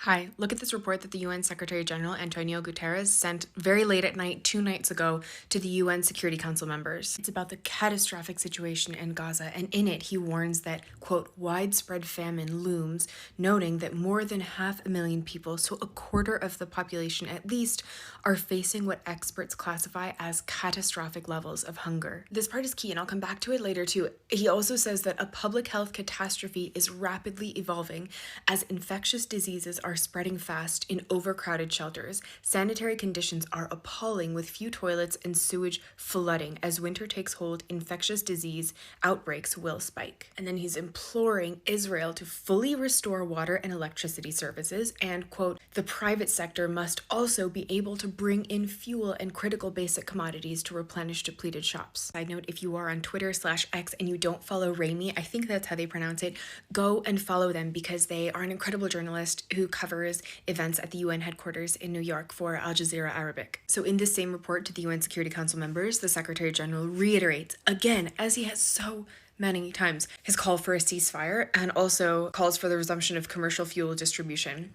Hi, look at this report that the UN Secretary General Antonio Guterres sent very late at night 2 nights ago to the UN Security Council members. It's about the catastrophic situation in Gaza, and in it he warns that, quote, widespread famine looms, noting that more than 500,000 people, so a quarter of the population at least, are facing what experts classify as catastrophic levels of hunger. This part is key, and I'll come back to it later too. He also says that a public health catastrophe is rapidly evolving as infectious diseases are spreading fast in overcrowded shelters. Sanitary conditions are appalling, with few toilets and sewage flooding. As winter takes hold, infectious disease outbreaks will spike. And then he's imploring Israel to fully restore water and electricity services, and, quote, the private sector must also be able to bring in fuel and critical basic commodities to replenish depleted shops. Side note, if you are on Twitter/X and you don't follow Raimi, I think that's how they pronounce it, go and follow them because they are an incredible journalist who covers events at the UN headquarters in New York for Al Jazeera Arabic. So in this same report to the UN Security Council members, the Secretary General reiterates, again, as he has so many times, his call for a ceasefire and also calls for the resumption of commercial fuel distribution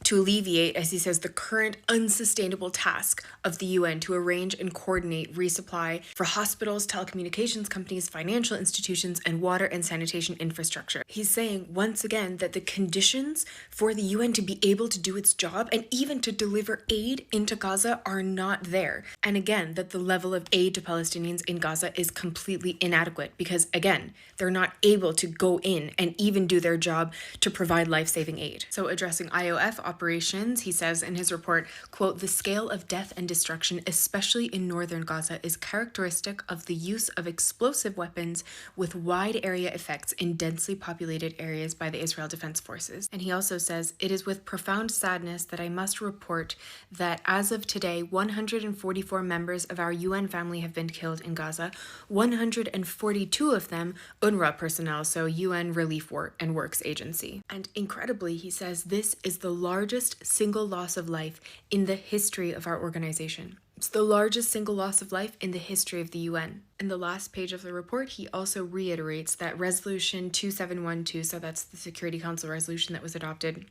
to alleviate, as he says, the current unsustainable task of the UN to arrange and coordinate resupply for hospitals, telecommunications companies, financial institutions, and water and sanitation infrastructure. He's saying, once again, that the conditions for the UN to be able to do its job and even to deliver aid into Gaza are not there. And again, that the level of aid to Palestinians in Gaza is completely inadequate because, again, they're not able to go in and even do their job to provide life-saving aid. So addressing IOF operations, he says in his report, quote, the scale of death and destruction, especially in northern Gaza, is characteristic of the use of explosive weapons with wide area effects in densely populated areas by the Israel Defense Forces. And he also says, it is with profound sadness that I must report that as of today, 144 members of our UN family have been killed in Gaza, 142 of them UNRWA personnel, so UN Relief and Works Agency. And incredibly, he says, this is the largest single loss of life in the history of our organization. It's the largest single loss of life in the history of the UN. In the last page of the report, he also reiterates that Resolution 2712, so that's the Security Council resolution that was adopted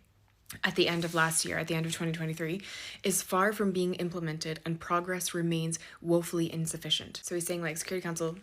at the end of last year, at the end of 2023, is far from being implemented and progress remains woefully insufficient. So he's saying, like, Security Council,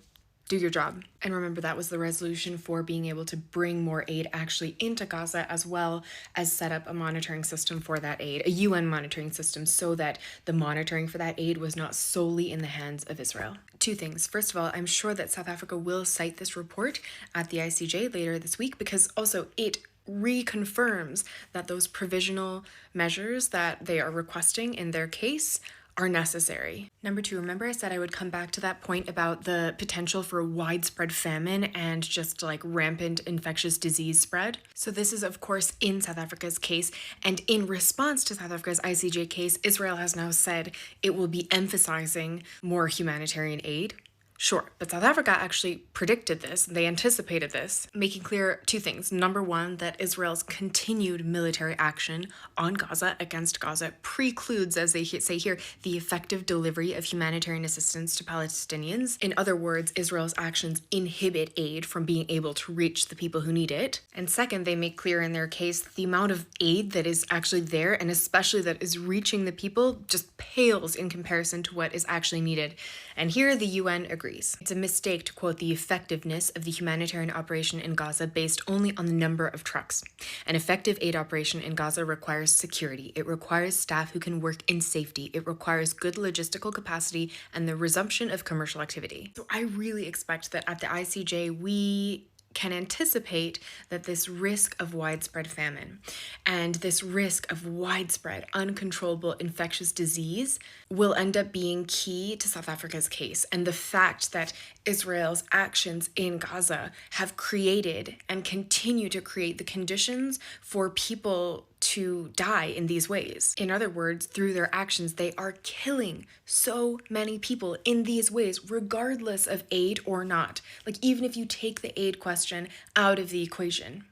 do your job. And remember, that was the resolution for being able to bring more aid actually into Gaza, as well as set up a monitoring system for that aid, a UN monitoring system, so that the monitoring for that aid was not solely in the hands of Israel. Two things. First of all, I'm sure that South Africa will cite this report at the ICJ later this week, because also it reconfirms that those provisional measures that they are requesting in their case are necessary. Number two, remember I said I would come back to that point about the potential for widespread famine and just like rampant infectious disease spread. So this is of course in South Africa's case, and in response to South Africa's ICJ case, Israel has now said it will be emphasizing more humanitarian aid. Sure, but South Africa actually predicted this, they anticipated this, making clear two things. Number one, that Israel's continued military action on Gaza, against Gaza, precludes, as they say here, the effective delivery of humanitarian assistance to Palestinians. In other words, Israel's actions inhibit aid from being able to reach the people who need it. And second, they make clear in their case the amount of aid that is actually there, and especially that is reaching the people, just pales in comparison to what is actually needed. And here the UN agrees. It's a mistake to quote the effectiveness of the humanitarian operation in Gaza based only on the number of trucks. An effective aid operation in Gaza requires security. It requires staff who can work in safety. It requires good logistical capacity and the resumption of commercial activity. So I really expect that at the ICJ, we can anticipate that this risk of widespread famine and this risk of widespread, uncontrollable infectious disease will end up being key to South Africa's case. And the fact that Israel's actions in Gaza have created and continue to create the conditions for people to die in these ways. In other words, through their actions, they are killing so many people in these ways, regardless of aid or not. Like, even if you take the aid question out of the equation.